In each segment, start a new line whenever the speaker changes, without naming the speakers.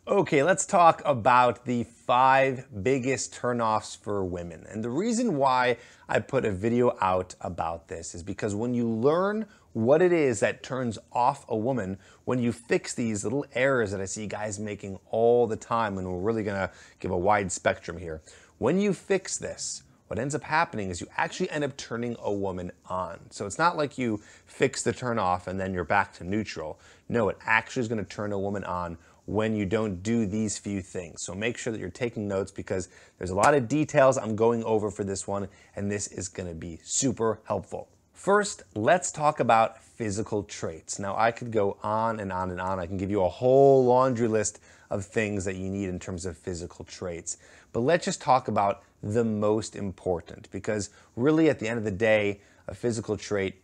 Okay, let's talk about the 5 biggest turnoffs for women. And the reason why I put a video out about this is because when you learn what it is that turns off a woman, when you fix these little errors that I see guys making all the time, and we're really gonna give a wide spectrum here. When you fix this, what ends up happening is you actually end up turning a woman on. So it's not like you fix the turn off and then you're back to neutral. No, it actually is gonna turn a woman on when you don't do these few things. So make sure that you're taking notes because there's a lot of details I'm going over for this one, and this is gonna be super helpful. First, let's talk about physical traits. Now, I could go on and on and on. I can give you a whole laundry list of things that you need in terms of physical traits. But let's just talk about the most important, because really at the end of the day, a physical trait,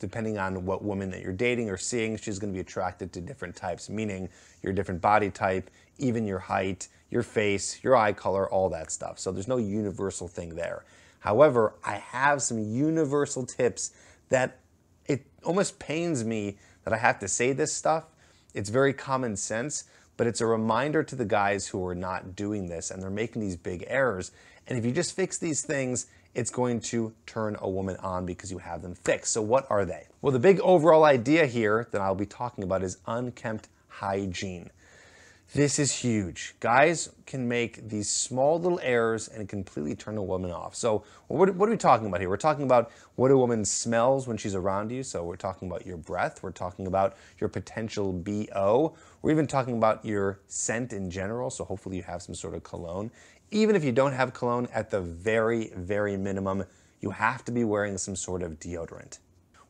depending on what woman that you're dating or seeing, she's going to be attracted to different types, meaning your different body type, even your height, your face, your eye color, all that stuff. So there's no universal thing there. However, I have some universal tips that it almost pains me that I have to say this stuff. It's very common sense, but it's a reminder to the guys who are not doing this and they're making these big errors. And if you just fix these things, it's going to turn a woman on because you have them fixed. So what are they? Well, the big overall idea here that I'll be talking about is unkempt hygiene. This is huge. Guys can make these small little errors and completely turn a woman off. So what are we talking about here? We're talking about what a woman smells when she's around you. So we're talking about your breath. We're talking about your potential BO. We're even talking about your scent in general. So hopefully you have some sort of cologne. Even if you don't have cologne, at the very, very minimum, you have to be wearing some sort of deodorant.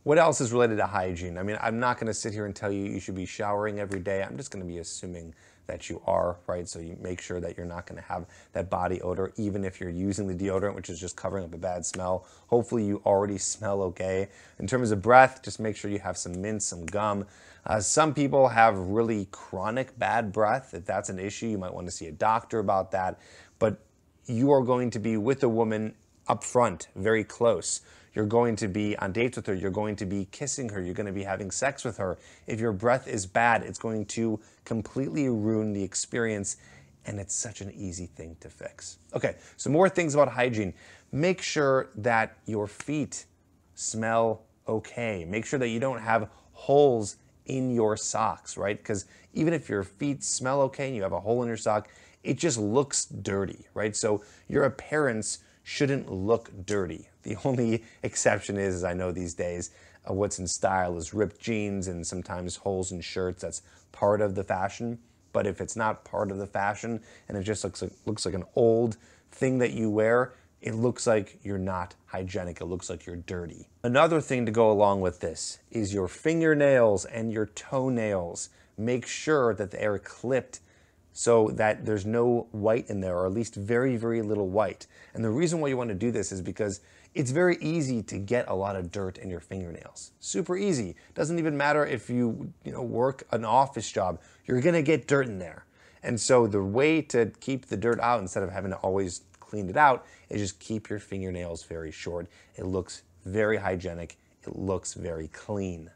What else is related to hygiene? I mean, I'm not going to sit here and tell you you should be showering every day. I'm just going to be assuming that you are, right? So you make sure that you're not going to have that body odor, even if you're using the deodorant, which is just covering up a bad smell. Hopefully you already smell okay. In terms of breath, just make sure you have some mint, some gum. Some people have really chronic bad breath. If that's an issue, you might want to see a doctor about that. But you are going to be with a woman up front, very close. You're going to be on dates with her. You're going to be kissing her. You're going to be having sex with her. If your breath is bad, it's going to completely ruin the experience, and it's such an easy thing to fix. Okay, so more things about hygiene. Make sure that your feet smell okay. Make sure that you don't have holes in your socks, right? Because even if your feet smell okay and you have a hole in your sock, it just looks dirty, right? So your appearance shouldn't look dirty. The only exception is, as I know these days, what's in style is ripped jeans and sometimes holes in shirts. That's part of the fashion. But if it's not part of the fashion and it just looks like an old thing that you wear, it looks like you're not hygienic. It looks like you're dirty. Another thing to go along with this is your fingernails and your toenails. Make sure that they are clipped so that there's no white in there, or at least very, very little white. And the reason why you want to do this is because it's very easy to get a lot of dirt in your fingernails. Super easy. Doesn't even matter if you work an office job, you're gonna get dirt in there. And so the way to keep the dirt out instead of having to always clean it out is just keep your fingernails very short. It looks very hygienic. It looks very clean.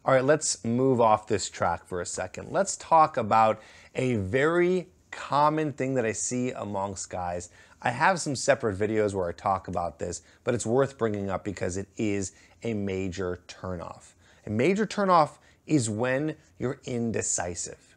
All right, let's move off this track for a second. Let's talk about a very common thing that I see amongst guys. I have some separate videos where I talk about this, but it's worth bringing up because it is a major turnoff. A major turnoff is when you're indecisive,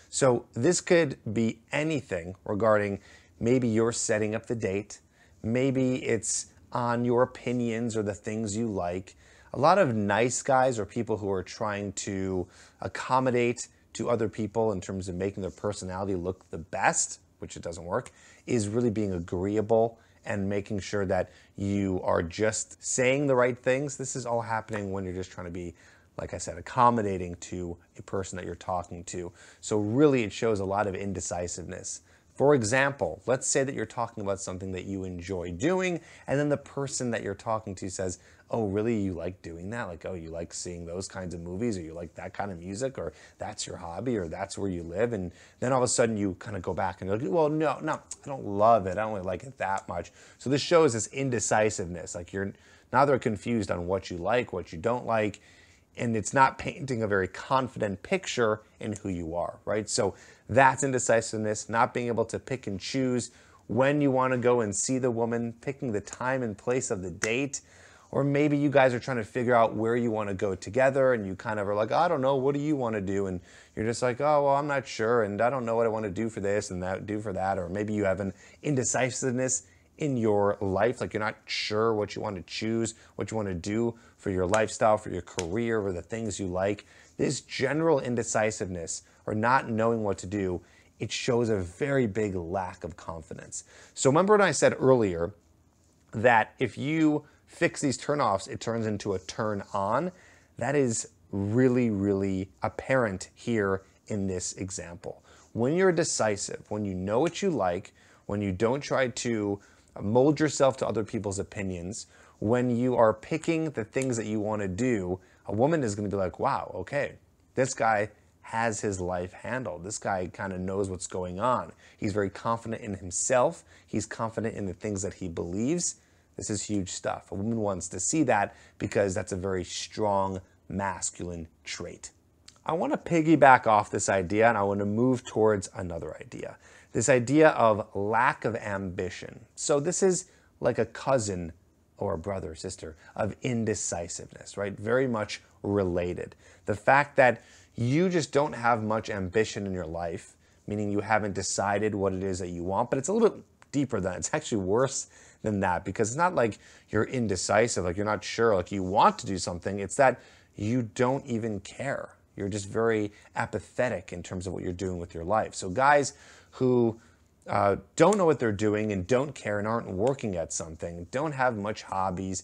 So this could be anything regarding maybe you're setting up the date, maybe it's on your opinions or the things you like. A lot of nice guys or people who are trying to accommodate to other people in terms of making their personality look the best, which it doesn't work, is really being agreeable and making sure that you are just saying the right things. This is all happening when you're just trying to be, like I said, accommodating to a person that you're talking to. So really it shows a lot of indecisiveness. For example, let's say that you're talking about something that you enjoy doing, and then the person that you're talking to says, oh, really, you like doing that? Like, oh, you like seeing those kinds of movies, or you like that kind of music, or that's your hobby, or that's where you live. And then all of a sudden you kind of go back and you're like, well, no, I don't love it. I don't really like it that much. So this shows this indecisiveness. Like you're neither confused on what you like, what you don't like. and it's not painting a very confident picture in who you are, right? So that's indecisiveness, not being able to pick and choose when you want to go and see the woman, picking the time and place of the date. Or maybe you guys are trying to figure out where you want to go together and you kind of are like, I don't know, what do you want to do? And you're just like, oh, well, I'm not sure and I don't know what I want to do for this and that, do for that. Or maybe you have an indecisiveness in your life, like you're not sure what you want to choose, what you want to do for your lifestyle, for your career, or the things you like. This general indecisiveness or not knowing what to do, it shows a very big lack of confidence. So remember when I said earlier that if you fix these turnoffs, it turns into a turn on? That is really, really apparent here in this example. When you're decisive, when you know what you like, when you don't try to mold yourself to other people's opinions, when you are picking the things that you want to do, a woman is going to be like, wow, okay, this guy has his life handled. This guy kind of knows what's going on. He's very confident in himself. He's confident in the things that he believes. This is huge stuff. A woman wants to see that because that's a very strong masculine trait. I want to piggyback off this idea and I want to move towards another idea. This idea of lack of ambition. So this is like a cousin or a brother or sister of indecisiveness, right? Very much related. The fact that you just don't have much ambition in your life, meaning you haven't decided what it is that you want, but it's a little bit deeper than that. It's actually worse than that because it's not like you're indecisive, like you're not sure, like you want to do something. It's that you don't even care. You're just very apathetic in terms of what you're doing with your life. So guys who don't know what they're doing and don't care and aren't working at something, don't have much hobbies,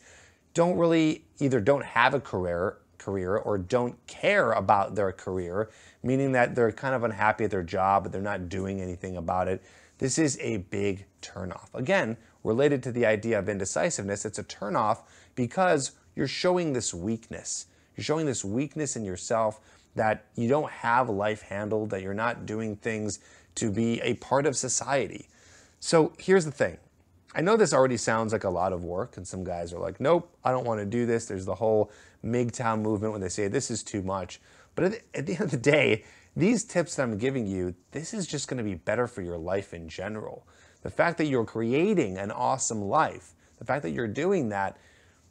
don't really either don't have a career or don't care about their career, meaning that they're kind of unhappy at their job, but they're not doing anything about it. This is a big turnoff. Again, related to the idea of indecisiveness, it's a turnoff because you're showing this weakness. You're showing this weakness in yourself that you don't have life handled, that you're not doing things to be a part of society. So here's the thing. I know this already sounds like a lot of work, and some guys are like, nope, I don't want to do this. There's the whole MGTOW movement when they say this is too much. But at the end of the day, these tips that I'm giving you, this is just going to be better for your life in general. The fact that you're creating an awesome life, the fact that you're doing that,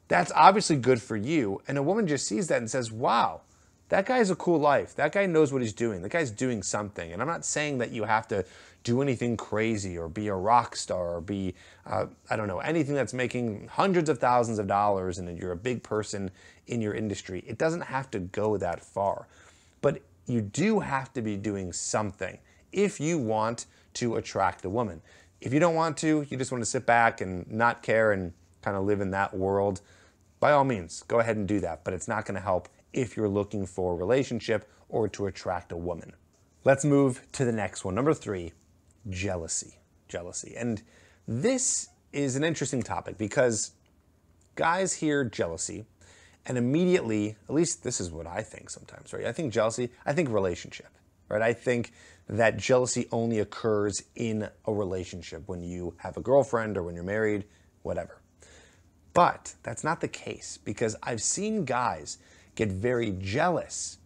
that's obviously good for you. And a woman just sees that and says, wow, that guy has a cool life. That guy knows what he's doing. That guy's doing something. And I'm not saying that you have to do anything crazy or be a rock star or be, I don't know, anything that's making hundreds of thousands of dollars and you're a big person in your industry. It doesn't have to go that far. But you do have to be doing something if you want to attract a woman. If you don't want to, you just want to sit back and not care and kind of live in that world, by all means, go ahead and do that. But it's not going to help if you're looking for a relationship or to attract a woman. Let's move to the next one. Number 3, jealousy. Jealousy. And this is an interesting topic because guys hear jealousy and immediately, at least this is what I think sometimes, right? I think jealousy, I think relationship, right? I think that jealousy only occurs in a relationship when you have a girlfriend or when you're married, whatever. But that's not the case because I've seen guys get very jealous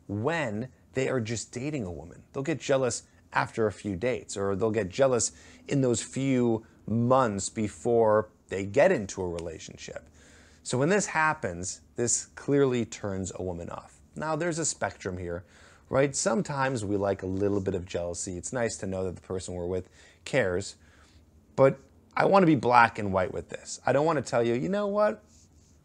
when they are just dating a woman. They'll get jealous after a few dates, or they'll get jealous in those few months before they get into a relationship. So when this happens, this clearly turns a woman off. Now there's a spectrum here, right? Sometimes we like a little bit of jealousy. It's nice to know that the person we're with cares, but I want to be black and white with this. I don't want to tell you, you know what?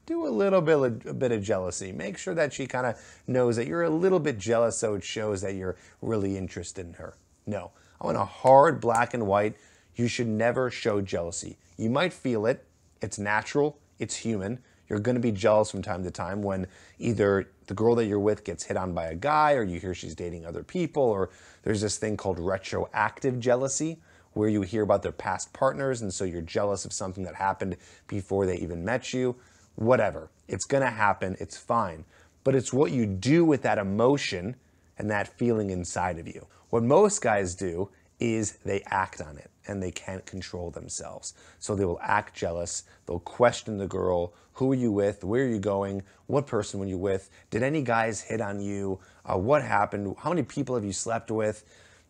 Do a bit of jealousy. Make sure that she kind of knows that you're a little bit jealous so it shows that you're really interested in her. No, I want a hard black and white. You should never show jealousy. You might feel it. It's natural. It's human. You're going to be jealous from time to time when either the girl that you're with gets hit on by a guy or you hear she's dating other people, or there's this thing called retroactive jealousy where you hear about their past partners and so you're jealous of something that happened before they even met you. Whatever. It's going to happen. It's fine. But it's what you do with that emotion and that feeling inside of you. What most guys do is they act on it. and they can't control themselves. So they will act jealous. They'll question the girl. Who are you with? Where are you going? What person were you with? Did any guys hit on you? What happened? How many people have you slept with?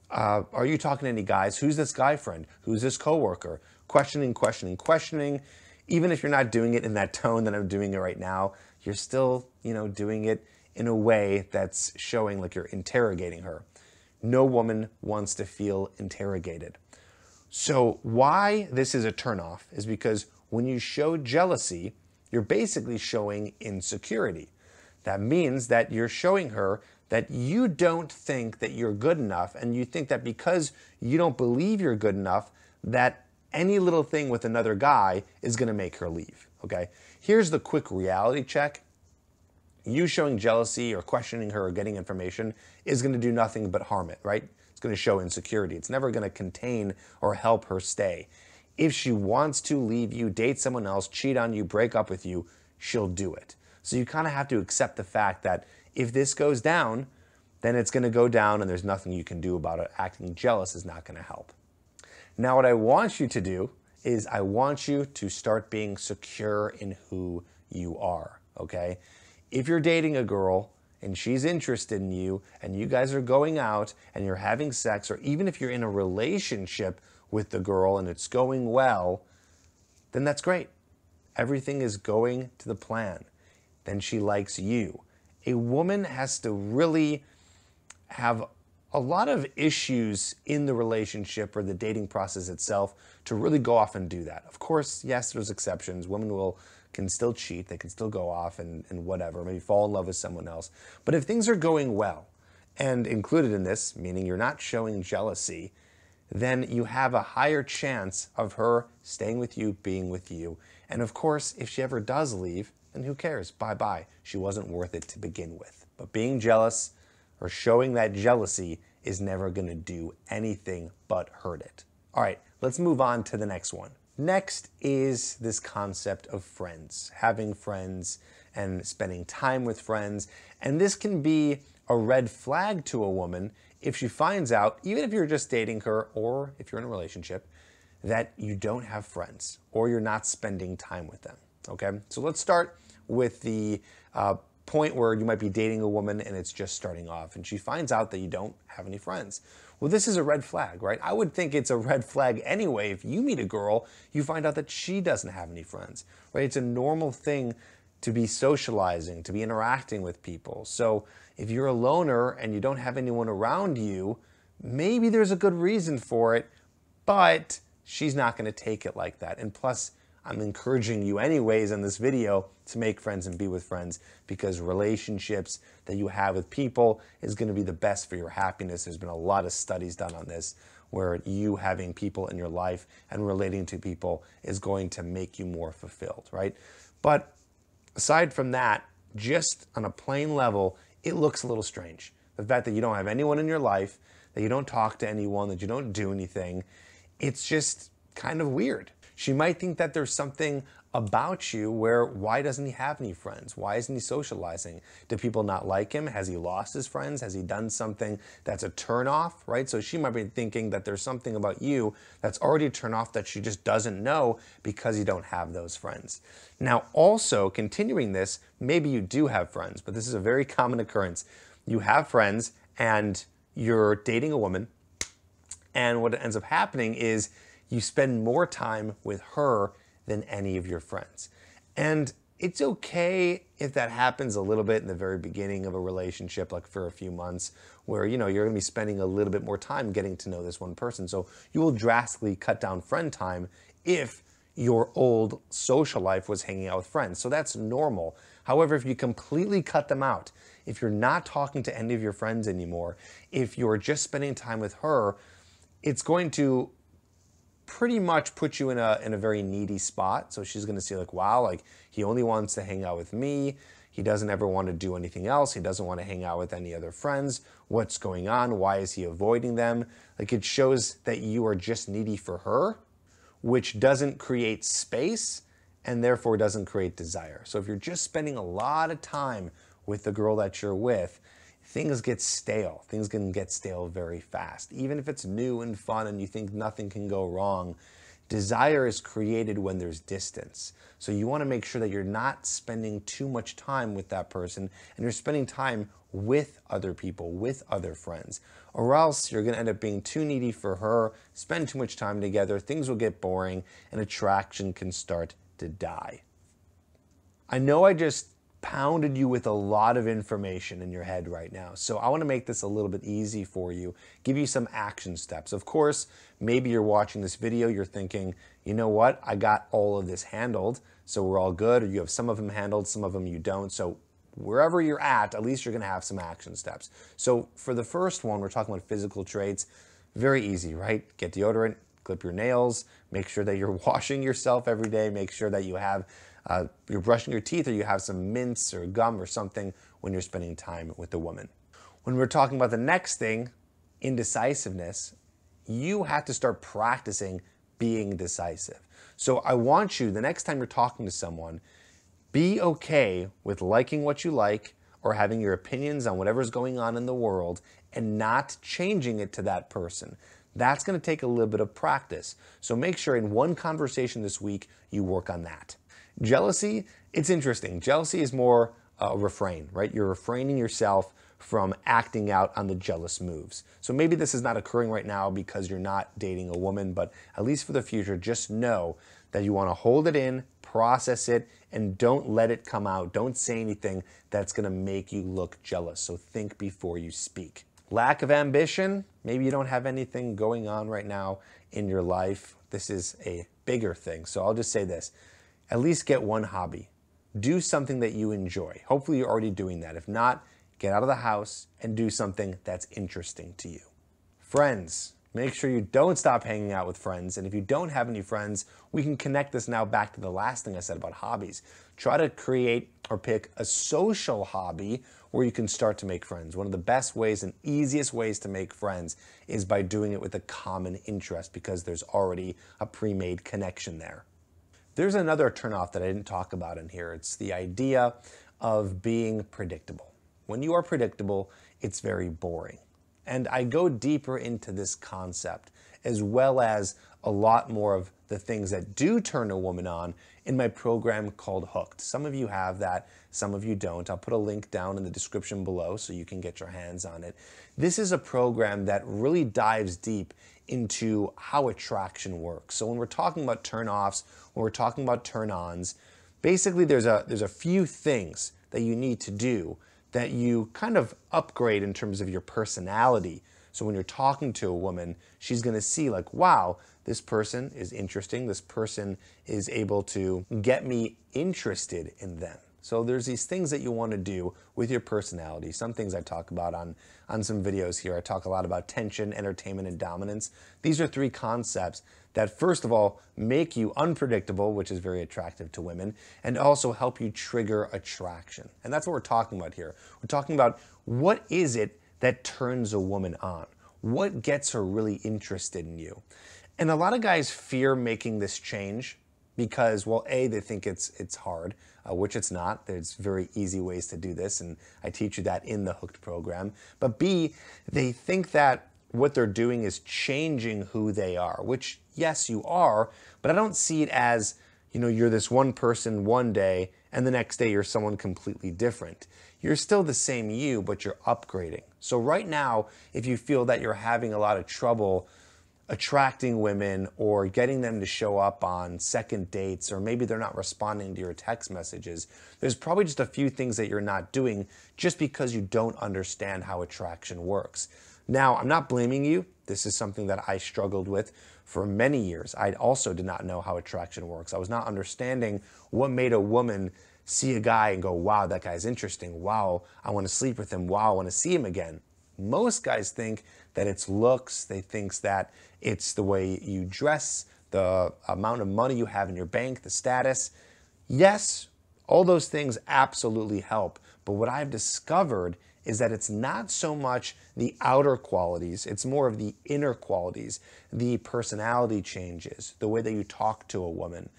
Are you talking to any guys? Who's this guy friend? Who's this coworker? Questioning, questioning, questioning. Even if you're not doing it in that tone that I'm doing it right now, you're still, doing it in a way that's showing like you're interrogating her. No woman wants to feel interrogated. So why this is a turnoff is because when you show jealousy, you're basically showing insecurity. That means that you're showing her that you don't think that you're good enough, and you think that because you don't believe you're good enough, that any little thing with another guy is going to make her leave, okay? Here's the quick reality check. You showing jealousy or questioning her or getting information is going to do nothing but harm it, right? It's going to show insecurity. It's never going to contain or help her stay. If she wants to leave you, date someone else, cheat on you, break up with you, she'll do it. So you kind of have to accept the fact that if this goes down, then it's going to go down and there's nothing you can do about it. Acting jealous is not going to help. Now, what I want you to do is I want you to start being secure in who you are, okay? If you're dating a girl and she's interested in you and you guys are going out and you're having sex, or even if you're in a relationship with the girl and it's going well, then that's great. Everything is going to the plan. Then she likes you. A woman has to really have a lot of issues in the relationship or the dating process itself to really go off and do that. Of course, yes, there's exceptions. Women can still cheat. They can still go off and whatever, maybe fall in love with someone else. But if things are going well, and included in this, meaning you're not showing jealousy, then you have a higher chance of her staying with you, being with you. And of course, if she ever does leave, then who cares? Bye-bye. She wasn't worth it to begin with. But being jealous or showing that jealousy is never going to do anything but hurt it. All right, let's move on to the next one. Next is this concept of friends, having friends and spending time with friends. And this can be a red flag to a woman if she finds out, even if you're just dating her or if you're in a relationship, that you don't have friends or you're not spending time with them, okay? So let's start with the point where you might be dating a woman and it's just starting off and she finds out that you don't have any friends. Well, this is a red flag, right? I would think it's a red flag anyway. If you meet a girl, you find out that she doesn't have any friends, right? It's a normal thing to be socializing, to be interacting with people. So if you're a loner and you don't have anyone around you, maybe there's a good reason for it, but she's not going to take it like that. And plus, I'm encouraging you anyways in this video to make friends and be with friends, because relationships that you have with people is going to be the best for your happiness. There's been a lot of studies done on this where you having people in your life and relating to people is going to make you more fulfilled, right? But aside from that, just on a plain level, it looks a little strange. The fact that you don't have anyone in your life, that you don't talk to anyone, that you don't do anything, it's just kind of weird. She might think that there's something about you where, why doesn't he have any friends? Why isn't he socializing? Do people not like him? Has he lost his friends? Has he done something that's a turnoff, right? So she might be thinking that there's something about you that's already a turnoff that she just doesn't know because you don't have those friends. Now, also continuing this, maybe you do have friends, but this is a very common occurrence. You have friends and you're dating a woman, and what ends up happening is you spend more time with her than any of your friends. And it's okay if that happens a little bit in the very beginning of a relationship, like for a few months, where you're gonna be spending a little bit more time getting to know this one person. So you will drastically cut down friend time if your old social life was hanging out with friends. So that's normal. However, if you completely cut them out, if you're not talking to any of your friends anymore, if you're just spending time with her, it's going to pretty much put you in a very needy spot. So she's going to see like, wow, like he only wants to hang out with me. He doesn't ever want to do anything else. He doesn't want to hang out with any other friends. What's going on? Why is he avoiding them? Like, it shows that you are just needy for her, which doesn't create space and therefore doesn't create desire. So if you're just spending a lot of time with the girl that you're with, things get stale. Things can get stale very fast. Even if it's new and fun and you think nothing can go wrong, desire is created when there's distance. So you want to make sure that you're not spending too much time with that person and you're spending time with other people, with other friends, or else you're going to end up being too needy for her, spend too much time together, things will get boring, and attraction can start to die. I know I just pounded you with a lot of information in your head right now, so I want to make this a little bit easy for you, give you some action steps. Of course, maybe you're watching this video, you're thinking, you know what, I got all of this handled, so we're all good, or you have some of them handled, some of them you don't. So wherever you're at least you're going to have some action steps. So for the first one, we're talking about physical traits. Very easy, right? Get deodorant, clip your nails, make sure that you're washing yourself every day, make sure that you have you're brushing your teeth, or you have some mints or gum or something when you're spending time with a woman. When we're talking about the next thing, indecisiveness, you have to start practicing being decisive. So I want you, the next time you're talking to someone, be okay with liking what you like or having your opinions on whatever's going on in the world and not changing it to that person. That's going to take a little bit of practice. So make sure in one conversation this week, you work on that. Jealousy, it's interesting. Jealousy is more a refrain, right? You're refraining yourself from acting out on the jealous moves. So maybe this is not occurring right now because you're not dating a woman, but at least for the future, just know that you want to hold it in, process it, and don't let it come out. Don't say anything that's going to make you look jealous. So think before you speak. Lack of ambition, maybe you don't have anything going on right now in your life. This is a bigger thing. So I'll just say this, at least get one hobby. Do something that you enjoy. Hopefully you're already doing that. If not, get out of the house and do something that's interesting to you. Friends, make sure you don't stop hanging out with friends. And if you don't have any friends, we can connect this now back to the last thing I said about hobbies. Try to create or pick a social hobby where you can start to make friends. One of the best ways and easiest ways to make friends is by doing it with a common interest, because there's already a pre-made connection there. There's another turnoff that I didn't talk about in here. It's the idea of being predictable. When you are predictable, it's very boring. And I go deeper into this concept, as well as a lot more of the things that do turn a woman on in my program called Hooked. Some of you have that, some of you don't. I'll put a link down in the description below so you can get your hands on it. This is a program that really dives deep into how attraction works. So when we're talking about turn-offs, when we're talking about turn-ons, basically there's a few things that you need to do that you kind of upgrade in terms of your personality. So when you're talking to a woman, she's going to see like, wow, this person is interesting. This person is able to get me interested in them. So there's these things that you want to do with your personality. Some things I talk about on some videos here. I talk a lot about tension, entertainment, and dominance. These are three concepts that, first of all, make you unpredictable, which is very attractive to women, and also help you trigger attraction. And that's what we're talking about here. We're talking about what is it that turns a woman on? What gets her really interested in you? And a lot of guys fear making this change because, well, A, they think it's hard, which it's not. There's very easy ways to do this, and I teach you that in the Hooked program. But B, they think that what they're doing is changing who they are, which, yes, you are, but I don't see it as, you know, you're this one person one day, and the next day you're someone completely different. You're still the same you, but you're upgrading. So right now, if you feel that you're having a lot of trouble attracting women or getting them to show up on second dates, or maybe they're not responding to your text messages, there's probably just a few things that you're not doing just because you don't understand how attraction works. Now, I'm not blaming you. This is something that I struggled with for many years. I also did not know how attraction works. I was not understanding what made a woman see a guy and go, wow, that guy's interesting. Wow, I want to sleep with him. Wow, I want to see him again. Most guys think that it's looks. They think that it's the way you dress, the amount of money you have in your bank, the status. Yes, all those things absolutely help. But what I've discovered is that it's not so much the outer qualities, it's more of the inner qualities, the personality changes, the way that you talk to a woman.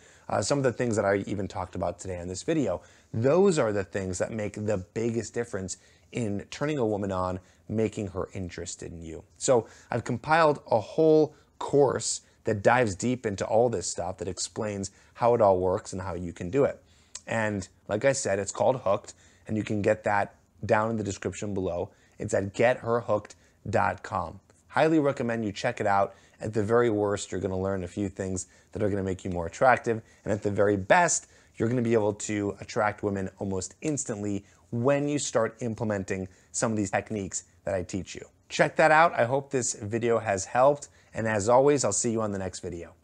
Some of the things that I even talked about today in this video, those are the things that make the biggest difference in turning a woman on, making her interested in you. So I've compiled a whole course that dives deep into all this stuff, that explains how it all works and how you can do it. And like I said, it's called Hooked, and you can get that down in the description below. It's at getherhooked.com. Highly recommend you check it out. At the very worst, you're going to learn a few things that are going to make you more attractive. And at the very best, you're going to be able to attract women almost instantly when you start implementing some of these techniques that I teach you. Check that out. I hope this video has helped. And as always, I'll see you on the next video.